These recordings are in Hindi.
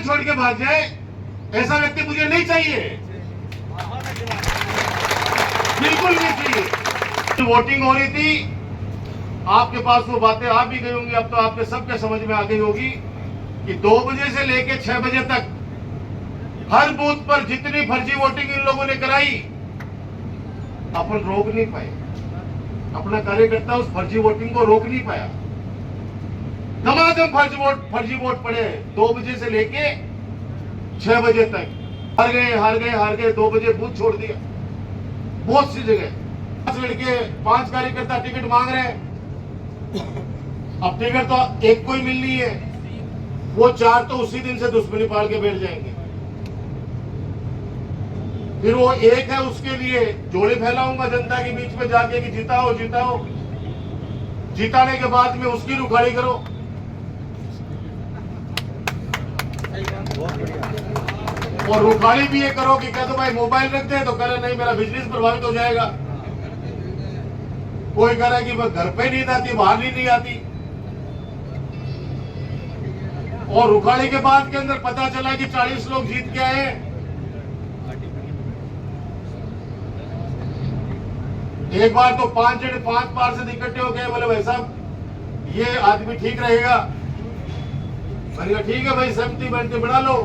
छोड़ के भाग जाए, ऐसा व्यक्ति मुझे नहीं चाहिए, बिल्कुल नहीं चाहिए। वोटिंग हो रही थी, आपके पास वो बातें आ भी गई होंगी, अब तो आपके सबके समझ में आ गई होगी कि 2 बजे से लेके 6 बजे तक हर बूथ पर जितनी फर्जी वोटिंग इन लोगों ने कराई, अपन रोक नहीं पाए। अपना कार्यकर्ता उस फर्जी वोटिंग को रोक नहीं पाया। धमाधम फर्जी वोट पड़े 2 बजे से लेके 6 बजे तक। हार गए 2 बजे बूथ छोड़ दिया बहुत सी जगह। 5 लड़के 5 कार्यकर्ता टिकट मांग रहे हैं, अब टिकट तो एक को ही मिलनी है, वो 4 तो उसी दिन से दुश्मनी पाल के बैठ जाएंगे। फिर वो एक है, उसके लिए जोड़े फैलाऊंगा जनता के बीच में जाके कि जिताओ जिताओ, जिताने के बाद में उसकी रुखाड़ी करो। और रुखाड़ी भी ये करो कि कह दो भाई मोबाइल रख दे, तो कह रहे नहीं मेरा बिजनेस प्रभावित हो जाएगा। कोई कह रहा है कि मैं घर पे नींद आती, बाहर नहीं आती। और रुखाड़ी के बाद के अंदर पता चला कि 40 लोग जीत के आए। एक बार तो 5 पार्षद इकट्ठे हो गए, बोले भाई साहब ये आदमी ठीक रहेगा। मैंने कहा ठीक है भाई, सहमति बनती बना लो।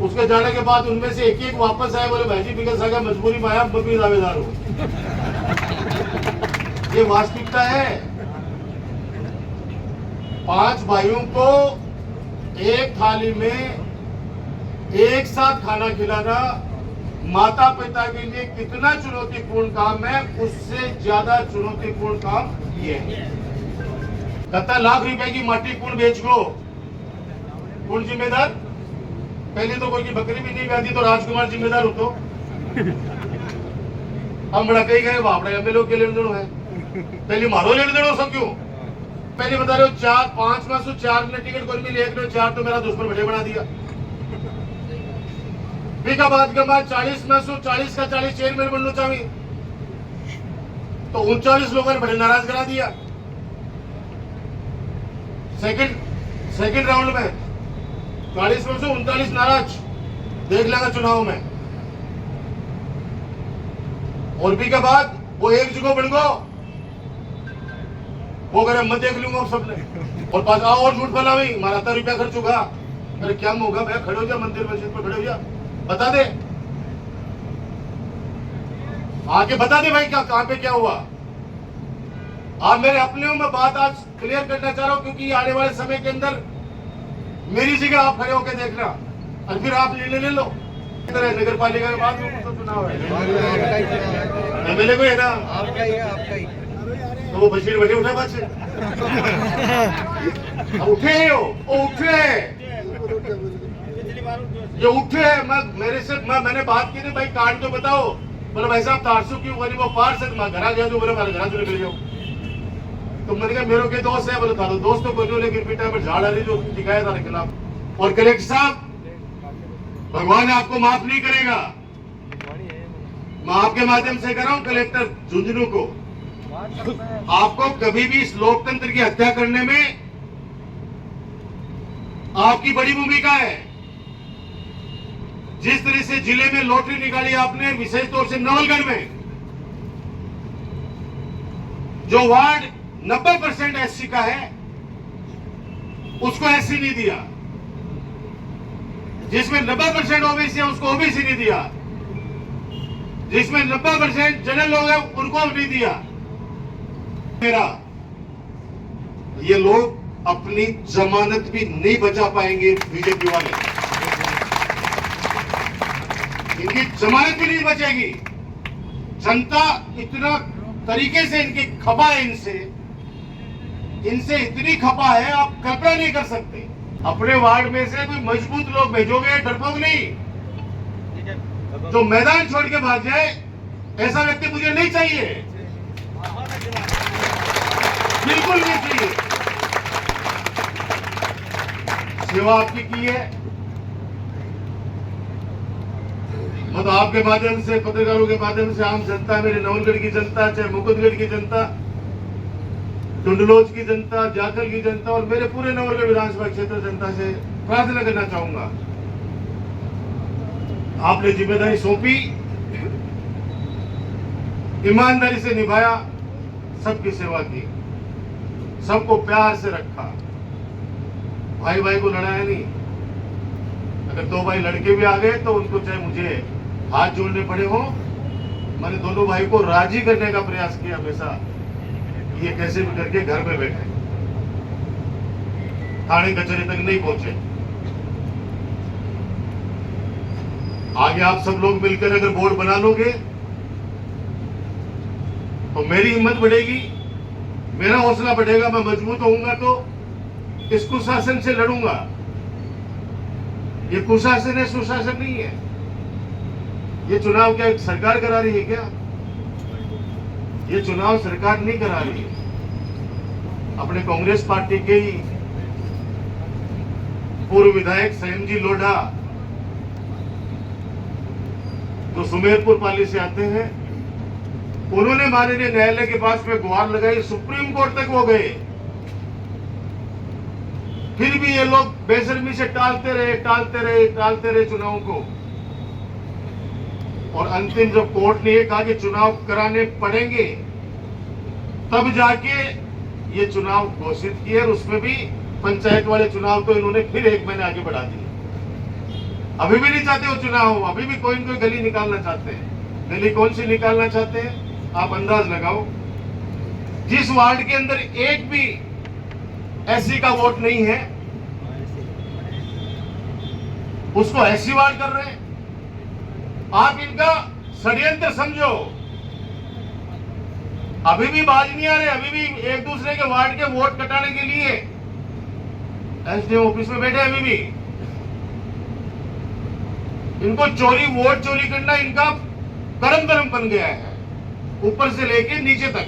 उसके जाने के बाद उनमें से एक वापस आए, बोले भाई जी बिकस आगे मजबूरी में आया, मैं भी दावेदार हूं। ये वास्तविकता है। 5 भाइयों को एक थाली में एक साथ खाना खिलाना माता पिता के लिए कितना चुनौतीपूर्ण काम है, उससे ज्यादा चुनौतीपूर्ण काम ये है। 70 लाख रुपए की माटी कौन बेच गो, कौन जिम्मेदार? पहले तो कोई की बकरी भी नहीं बैठी तो राजकुमार जिम्मेदार हो। तो हम बड़ा कही गए बापड़े एमएलए के लेन देनो है, पहले मारो लेन देनो सब क्यों? पहले बता रहे हो 4-5 में से 4 ने टिकट कोई मिली, 1 ने 4 तो मेरा दुश्मन बड़े बना दिया। बाद के बाद 40 में से 40 का 40 चेयरमैन बनना चाहिए, तो 39 लोगों ने बड़े नाराज करा दिया। सेकंड राउंड में 40 में से 39 नाराज, देख लेगा चुनाव में। और भी के बाद वो एक जगह बढ़ गो, वो करे मैं देख लूंगा सबने, और पास आओ और झूठ फैलावी, मारा था रुपया खर्च होगा। अरे क्या होगा भैया, खड़े हो जा मंदिर मस्जिद पर, खड़े हो जा, बता दे आगे, बता दे भाई क्या कहां पे क्या हुआ। आप मेरे अपने हो, मैं बात आज क्लियर करना चाह रहा हूं, क्योंकि आने वाले समय के अंदर मेरी जगह आप खड़े होकर देखना और फिर आप निर्णय ले लो। नगर पालिका के बाद तो चुनाव है, एमएलए को है ना, आपका ही तो वो बशीर बैठे उठे बच्चे उठे हो, उठे ये उठे। मैंने बात की थी भाई कांड तो बताओ, बोले भाई साहब तारसू क्यों बनी, वो पार्षद मैं घर गया, बोले मेरे घर से निकल जाओ। तो मैंने कहा मेरे के दोस्त है, बोले था दोस्त तो कोई, लेकिन पीटा पर झाड़ आ रही जो दिखाया था खिलाफ। और कलेक्टर साहब, भगवान आपको माफ नहीं करेगा, मैं आपके माध्यम से कर रहा हूं कलेक्टर झुंझुनू को, आपको कभी भी इस लोकतंत्र की हत्या करने में आपकी बड़ी भूमिका है। जिस तरह से जिले में लॉटरी निकाली आपने, विशेष तौर से नवलगढ़ में, जो वार्ड 90% एससी का है उसको एससी नहीं दिया, जिसमें 90% ओबीसी है उसको ओबीसी नहीं दिया, जिसमें 90% जनरल लोग हैं उनको नहीं दिया। मेरा ये लोग अपनी जमानत भी नहीं बचा पाएंगे, बीजेपी वाले, इनकी जमानत भी नहीं बचेगी। जनता इतना तरीके से इनकी खपा है, इनसे इतनी खपा है आप कल्पना नहीं कर सकते। अपने वार्ड में से कोई मजबूत लोग भेजोगे, डरपोक नहीं, जो मैदान छोड़ के भाग जाए, ऐसा व्यक्ति मुझे नहीं चाहिए, बिल्कुल नहीं चाहिए। सेवा आपकी की है, मैं तो आपके माध्यम से, पत्रकारों के माध्यम से आम जनता, मेरे नवलगढ़ की जनता, चाहे मुकुंदगढ़ की जनता, टुंडलोज की जनता, जाखल की जनता और मेरे पूरे नवलगढ़ विधानसभा क्षेत्र जनता से प्रार्थना करना चाहूंगा, आपने जिम्मेदारी सौंपी, ईमानदारी से निभाया, सबकी सेवा की, सबको प्यार से रखा, भाई भाई को लड़ाया नहीं। अगर दो भाई लड़के भी आ गए तो उनको चाहे मुझे हाथ जोड़ने पड़े हो, मैंने दोनों भाई को राजी करने का प्रयास किया हमेशा, ये कैसे भी करके घर में बैठे, थाने कचहरी तक नहीं पहुंचे। आगे आप सब लोग मिलकर अगर बोर्ड बना लोगे तो मेरी हिम्मत बढ़ेगी, मेरा हौसला बढ़ेगा, मैं मजबूत होऊंगा तो इस कुशासन से लड़ूंगा। ये कुशासन है, सुशासन नहीं है। ये चुनाव क्या सरकार करा रही है क्या? ये चुनाव सरकार नहीं करा रही है। अपने कांग्रेस पार्टी के ही पूर्व विधायक संयमजी लोढ़ा जो सुमेरपुर पाली से आते हैं, उन्होंने माननीय न्यायालय के पास में गुहार लगाई, सुप्रीम कोर्ट तक वो गए, फिर भी ये लोग बेशर्मी से टालते रहे चुनाव को। और अंतिम जब कोर्ट ने कहा कि चुनाव कराने पड़ेंगे, तब जाके ये चुनाव घोषित किए, और उसमें भी पंचायत वाले चुनाव तो इन्होंने फिर 1 महीने आगे बढ़ा दिए। अभी भी नहीं चाहते वो चुनाव हो, अभी भी कोई न कोई गली निकालना चाहते हैं। गली कौन सी निकालना चाहते हैं आप अंदाज लगाओ। जिस वार्ड के अंदर एक भी एससी का वोट नहीं है, उसको एससी वार्ड कर रहे हैं। आप इनका षड्यंत्र समझो। अभी भी बाज नहीं आ रहे, अभी भी एक दूसरे के वार्ड के वोट कटाने के लिए एसडीएम ऑफिस में बैठे। अभी भी इनको वोट चोरी करना इनका कर्म बन गया है, ऊपर से लेके नीचे तक।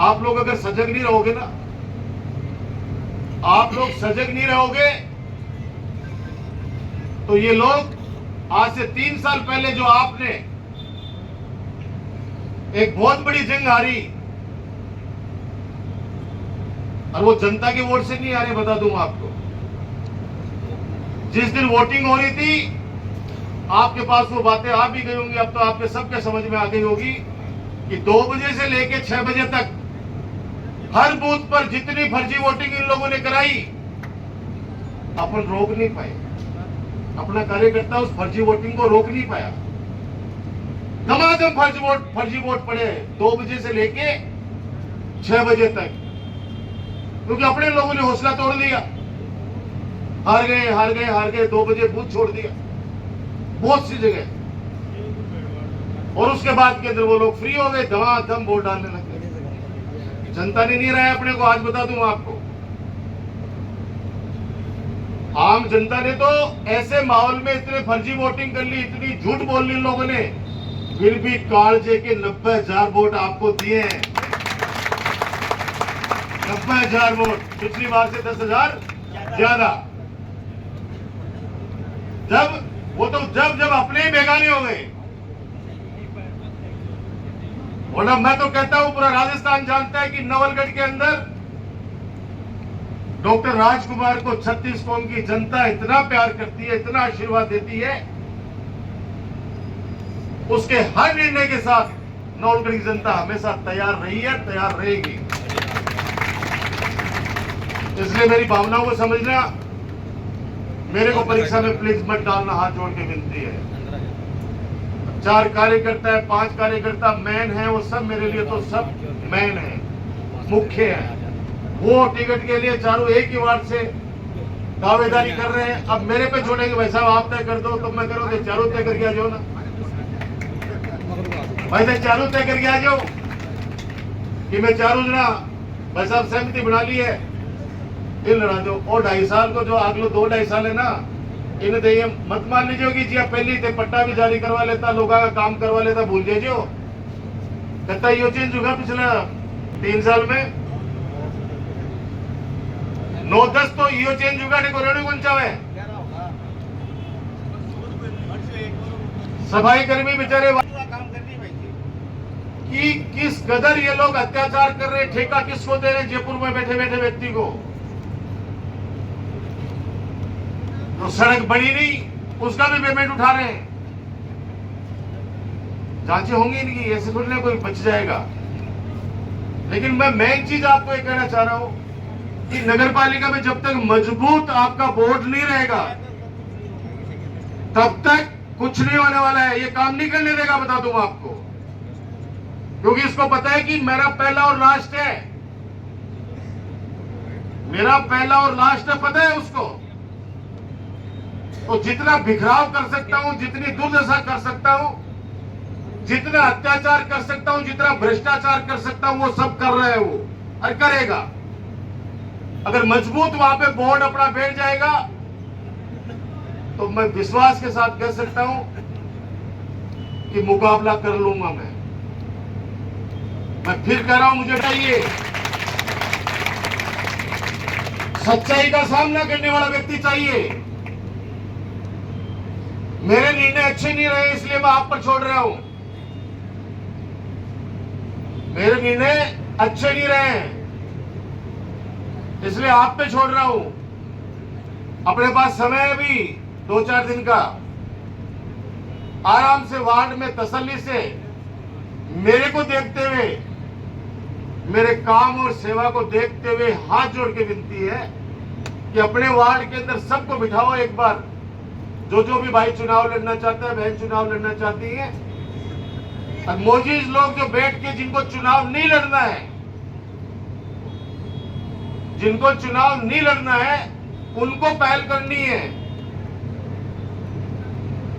आप लोग अगर सजग नहीं रहोगे ना, आप लोग सजग नहीं रहोगे तो ये लोग आज से 3 साल पहले जो आपने एक बहुत बड़ी जंग हारी, और वो जनता के वोट से नहीं आ रहे, बता दूं आपको। जिस दिन वोटिंग हो रही थी, आपके पास वो बातें आ भी गई होंगी, अब तो आपके सबके समझ में आ गई होगी कि 2 बजे से लेके 6 बजे तक हर बूथ पर जितनी फर्जी वोटिंग इन लोगों ने कराई, अपन रोक नहीं पाए। अपना कार्यकर्ता उस फर्जी वोटिंग को रोक नहीं पाया। दमादम फर्जी वोट पड़े 2 बजे से लेके 6 बजे तक, क्योंकि अपने लोगों ने हौसला तोड़ लिया। हार गए 2 बजे बूथ छोड़ दिया बहुत सी जगह, और उसके बाद के अंदर वो लोग फ्री हो गए, धमाधम वोट डालने लगे। जनता ने नहीं रहा अपने को, आज बता दूं आपको। आम जनता ने तो ऐसे माहौल में इतने फर्जी वोटिंग कर ली, इतनी झूठ बोल ली लोगों ने, फिर भी कालजे के 90,000 वोट आपको दिए हैं। 90,000 वोट, पिछली बार से 10,000 ज्यादा। जब अपने ही बेगाने हो गए। और अब मैं तो कहता हूं पूरा राजस्थान जानता है कि नवलगढ़ के अंदर डॉक्टर राजकुमार को 36 कौम की जनता इतना प्यार करती है, इतना आशीर्वाद देती है, उसके हर निर्णय के साथ नवलगढ़ की जनता हमेशा तैयार रही है, तैयार रहेगी। इसलिए मेरी भावनाओं को समझना, मेरे को परीक्षा में प्लीज मत डालना, हाथ जोड़ के विनती है। 4 कार्यकर्ता है, 5 कार्यकर्ता मैन है, वो सब मेरे लिए तो सब मैन है, मुख्य है। वो टिकट के लिए चारों एक ही वार्ड से दावेदारी कर रहे हैं। अब मेरे पे छोड़ेंगे, भाई साहब आप तय कर दो, तो मैं करूँ तो चारों तय करके आ जाओ ना भाई साहब, चारों तय करके आ जाओ कि मैं चारों जना भाई साहब सहमति बना ली है, इन लड़ा दो। और 2.5 साल को जो अगले 2-2.5 साल है ना, इन्हें तो ये मत मान लीजिए कि जी पहले थे पट्टा भी जारी करवा लेता, लोगों का काम करवा लेता, भूल जाइए कहता यो चेंज होगा पिछला 3 साल में। 9-10 तो यो चेंज होगा, कौन चाहे। सफाई कर्मी बेचारे कि किस कदर ये लोग अत्याचार कर रहे, ठेका किसको दे रहे, जयपुर में बैठे बैठे व्यक्ति को। तो सड़क बनी नहीं, उसका भी पेमेंट उठा रहे हैं। जांचें होंगी इनकी, ऐसे थोड़ी ना कोई बच जाएगा। लेकिन मैं मेन चीज आपको ये कहना चाह रहा हूं कि नगर पालिका में जब तक मजबूत आपका बोर्ड नहीं रहेगा तब तक कुछ नहीं होने वाला है। ये काम नहीं करने देगा, बता दूं आपको, क्योंकि इसको पता है कि मेरा पहला और लास्ट है, मेरा पहला और लास्ट है, पता है उसको। तो जितना बिखराव कर सकता हूं, जितनी दुर्दशा कर सकता हूं, जितना अत्याचार कर सकता हूं, जितना भ्रष्टाचार कर सकता हूं, वो सब कर रहे हैं वो, और करेगा। अगर मजबूत वहां पे बोर्ड अपना बैठ जाएगा तो मैं विश्वास के साथ कह सकता हूं कि मुकाबला कर लूंगा। मैं फिर कह रहा हूं, मुझे चाहिए सच्चाई का सामना करने वाला व्यक्ति चाहिए। मेरे निर्णय अच्छे नहीं रहे इसलिए मैं आप पर छोड़ रहा हूं। मेरे निर्णय अच्छे नहीं रहे हैं इसलिए आप पे छोड़ रहा हूं। अपने पास समय है अभी 2-4 दिन का, आराम से वार्ड में तसल्ली से मेरे को देखते हुए, मेरे काम और सेवा को देखते हुए हाथ जोड़ के विनती है कि अपने वार्ड के अंदर सबको बिठाओ एक बार। जो भी भाई चुनाव लड़ना चाहता है, बहन चुनाव लड़ना चाहती है, और मोजीज लोग जो बैठ के, जिनको चुनाव नहीं लड़ना है, जिनको चुनाव नहीं लड़ना है, उनको पहल करनी है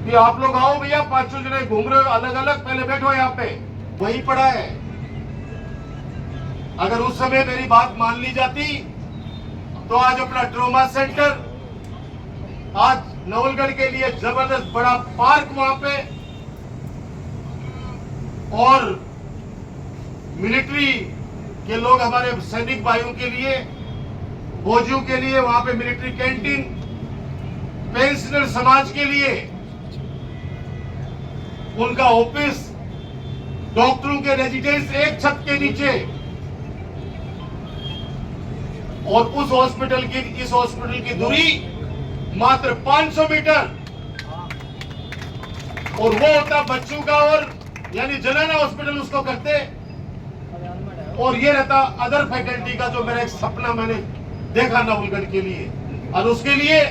कि आप लोग आओ भैया, 5 जने घूम रहे हो अलग अलग, पहले बैठो यहाँ पे। वही पड़ा है। अगर उस समय मेरी बात मान ली जाती तो आज अपना ट्रॉमा सेंटर, आज नवलगढ़ के लिए जबरदस्त बड़ा पार्क वहां पे, और मिलिट्री के लोग, हमारे सैनिक भाइयों के लिए, फौजियों के लिए वहां पे मिलिट्री कैंटीन, पेंशनर समाज के लिए उनका ऑफिस, डॉक्टरों के रेजिडेंस एक छत के नीचे, और उस हॉस्पिटल की, इस हॉस्पिटल की दूरी मात्र 500 मीटर, और वो होता बच्चों का, और यानी जनाना हॉस्पिटल उसको करते, और ये रहता अदर फैकल्टी का, जो मेरा एक सपना मैंने देखा नवलगढ़ के लिए। और उसके लिए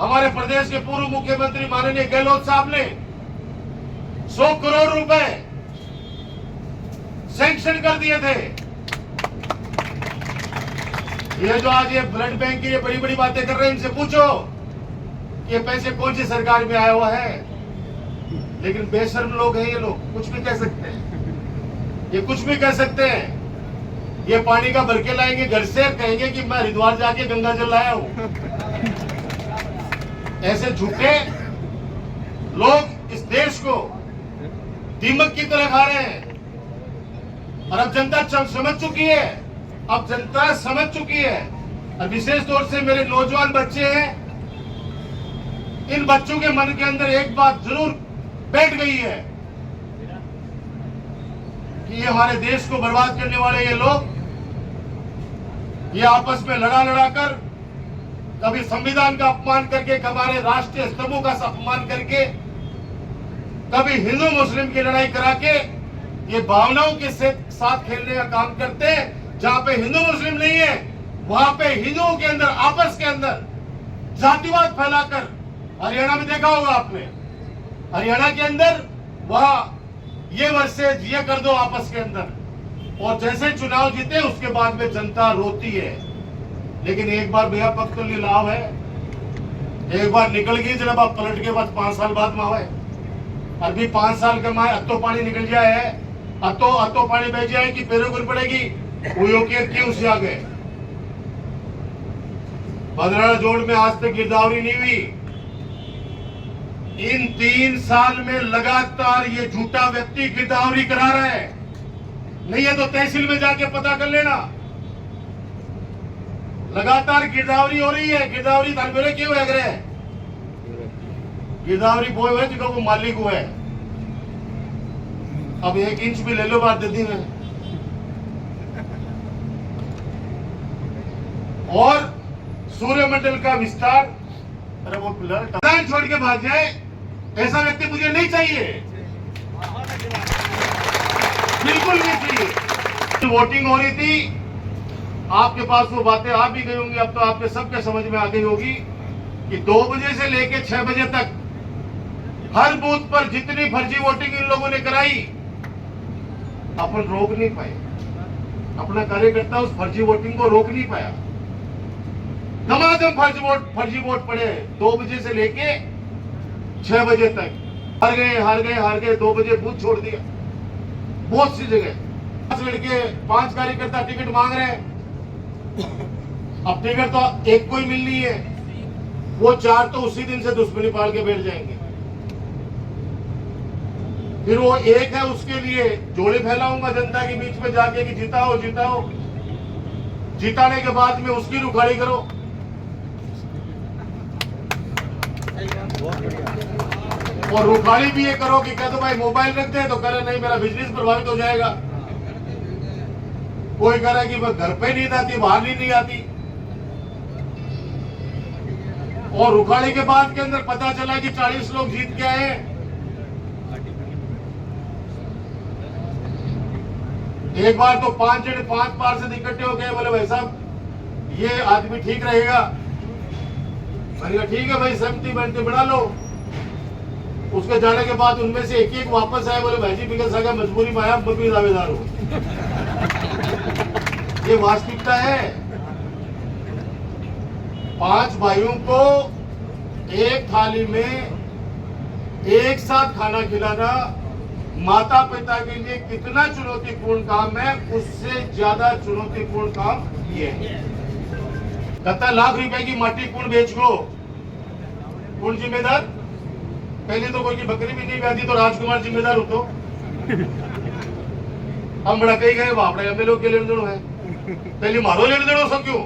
हमारे प्रदेश के पूर्व मुख्यमंत्री माननीय गहलोत साहब ने 100 करोड़ रुपए सैंक्शन कर दिए थे। ये जो आज ये ब्लड बैंक की ये बड़ी बड़ी बातें कर रहे हैं, इनसे पूछो ये पैसे कौन सी सरकार में आया हुआ है। लेकिन बेशर्म लोग हैं ये लोग, कुछ भी कह सकते हैं, ये कुछ भी कह सकते हैं। ये पानी का भर के लाएंगे घर से, कहेंगे कि मैं हरिद्वार जाके गंगा जल लाया हूं। ऐसे झूठे लोग इस देश को दीमक की तरह खा रहे हैं। और अब जनता समझ चुकी है, अब जनता समझ चुकी है। और विशेष तौर से मेरे नौजवान बच्चे हैं, इन बच्चों के मन के अंदर एक बात जरूर बैठ गई है कि ये हमारे देश को बर्बाद करने वाले ये लोग, ये आपस में लड़ा लड़ा कर, कभी संविधान का अपमान करके, हमारे राष्ट्रीय स्तंभों का अपमान करके, कभी हिंदू मुस्लिम की लड़ाई करा के, ये भावनाओं के साथ खेलने का काम करते हैं। जहां पे हिंदू मुस्लिम नहीं है, वहां पे हिंदुओं के अंदर, आपस के अंदर जातिवाद फैलाकर, हरियाणा में देखा होगा आपने, हरियाणा के अंदर वहां ये वर्सेज ये कर दो आपस के अंदर, और जैसे चुनाव जीते उसके बाद में जनता रोती है। लेकिन एक बार भैया पक्ष लिए लाभ है, एक बार निकल गई जब आप पलट के बाद 5 साल बाद मावे, अभी 5 साल का माए अत्तो पानी निकल जाए है, अत्तो पानी बह जाए कि पैरों को पड़ेगी, वो क्यों से आ गए। 15 जोड़ में आज तक गिरदावरी नहीं हुई। इन 3 साल में लगातार ये झूठा व्यक्ति गिरदावरी करा रहा है। नहीं है तो तहसील में जाके पता कर लेना, लगातार गिरदावरी हो रही है। गिरदावरी तालमेरे क्यों है, गिरदावरी वो है जो वो मालिक हुआ है। अब 1 इंच भी ले लो बात दे दी में। और सूर्यमंडल का विस्तार अरे वो मैदान छोड़ के भाग जाए, ऐसा व्यक्ति मुझे नहीं चाहिए, बिल्कुल नहीं चाहिए। वोटिंग हो रही थी, आपके पास वो बातें आ भी गई होंगी, अब तो आपके सबके समझ में आ गई होगी कि 2 बजे से लेके 6 बजे तक हर बूथ पर जितनी फर्जी वोटिंग इन लोगों ने कराई, अपन रोक नहीं पाए। अपना कार्यकर्ता उस फर्जी वोटिंग को रोक नहीं पाया। दमादम फर्जी वोट पड़े 2 बजे से लेके 6 बजे तक। हार गए 2 बजे बूथ छोड़ दिया बहुत सी जगह। 5 लड़के 5 कार्यकर्ता टिकट मांग रहे हैं, अब टिकट तो एक को ही मिलनी है, वो 4 तो उसी दिन से दुश्मनी पाल के बैठ जाएंगे। फिर वो एक है, उसके लिए जोड़े फैलाऊंगा जनता के बीच में जाके कि जिताओ जिताओ। जिताने के बाद में उसकी रुखाड़ी करो। और रुखाड़ी भी ये करो कि कह दो भाई मोबाइल रखते हैं, तो कह रहे नहीं मेरा बिजनेस प्रभावित हो जाएगा। कोई कह रहा है कि मैं घर पे नींद आती, बाहर नहीं आती। और रुखाड़ी के बाद के अंदर पता चला कि 40 लोग जीत के आए। एक बार तो 5 पार्षद इकट्ठे हो गए, बोले भाई साहब ये आदमी ठीक रहेगा। मैंने कहा ठीक है भाई, सहमति बनती बना लो। उसके जाने के बाद उनमें से एक वापस आए, बोले भाई जी बिगड़ सका, मजबूरी में आया, मैं भी दावेदार हूं। ये वास्तविकता है। 5 भाइयों को एक थाली में एक साथ खाना खिलाना माता पिता के लिए कितना चुनौतीपूर्ण काम है, उससे ज्यादा चुनौतीपूर्ण काम ये है। कहता लाख रुपए की माटी कौन बेच गो, कौन जिम्मेदार? पहले तो कोई की बकरी भी नहीं ब्याती तो राजकुमार जिम्मेदार हो। तो हम बड़ा कही गए बापड़ा एमएलए के लेन देन है, पहले मारो लेन देन हो सब क्यों?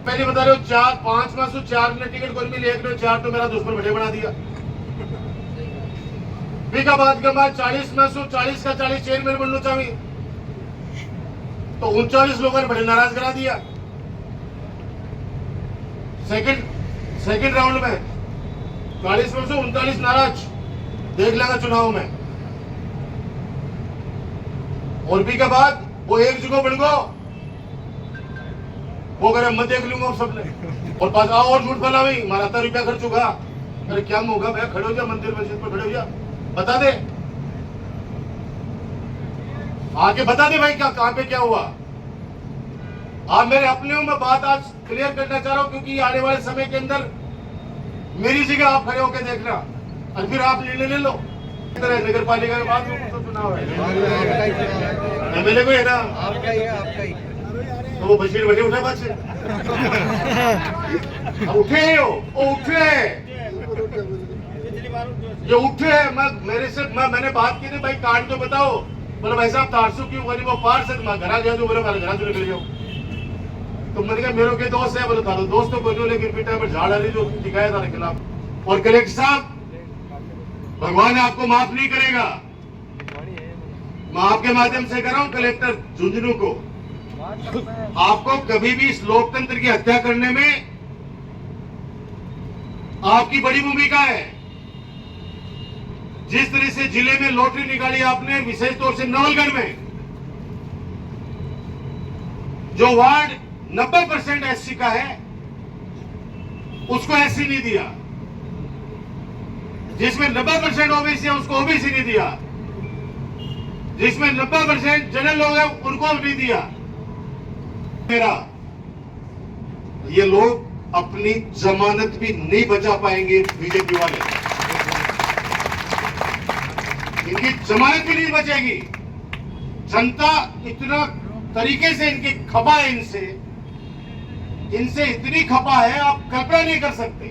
पहले बता रहे हो 4-5 में से 4 ने टिकट कोई मिली, 1 ने 4 तो मेरा दुश्मन बड़े बना दिया। का बाद के बाद 40 में से 40 का 40 चेयरमैन बनना चाहिए, तो 39 लोगों ने बड़े नाराज करा दिया। सेकंड राउंड में 40 में से 39 नाराज, देख लेगा चुनाव में। और भी के बाद वो एक जगह बन गो, वो करे मैं देख लूंगा सबने। और पास आओ और झूठ फैला भाई, मारा 10 रुपया खर्च होगा। अरे क्या होगा भैया, खड़े हो जा मंदिर मस्जिद पर, खड़े हो जा, बता दे, आके बता दे भाई क्या कहां पे क्या हुआ। आप मेरे अपने में बात आज क्लियर करना चाह रहा हूं, क्योंकि आने वाले समय के अंदर मेरी जगह आप खड़े होकर देखना और फिर आप निर्णय ले लो। नगर पालिका के बाद में तो चुनाव है, एमएलए को है ना, आपका ही। तो वो बशीर बैठे उठे बात से उठे हैं, वो उठे ये उठे है। मैंने बात की थी भाई कार्ड तो बताओ, बोले भाई साहब 400 क्यों गरीब वो पार्षद मैं घर आ गया, तो बोले घर से निकल जाओ। तो मैंने कहा मेरे के दोस्त है, बोले तारो दोस्तों को जो, लेकिन बेटा पर झाड़ डाली जो दिखाया था खिलाफ। और कलेक्टर साहब भगवान आपको माफ नहीं करेगा, मैं आपके माध्यम से कर रहा हूं कलेक्टर झुंझुनू को, आपको कभी भी इस लोकतंत्र की हत्या करने में आपकी बड़ी भूमिका है। जिस तरह से जिले में लॉटरी निकाली आपने, विशेष तौर से नवलगढ़ में जो वार्ड 90% एससी का है, उसको एससी नहीं दिया। जिसमें 90% ओबीसी है, उसको ओबीसी नहीं दिया। जिसमें 90% जनरल लोग हैं, उनको नहीं दिया। मेरा ये लोग अपनी जमानत भी नहीं बचा पाएंगे, बीजेपी वाले, इनकी जमानत भी नहीं बचेगी। जनता इतना तरीके से इनकी खपा है, इनसे इतनी खपा है आप कल्पना नहीं कर सकते।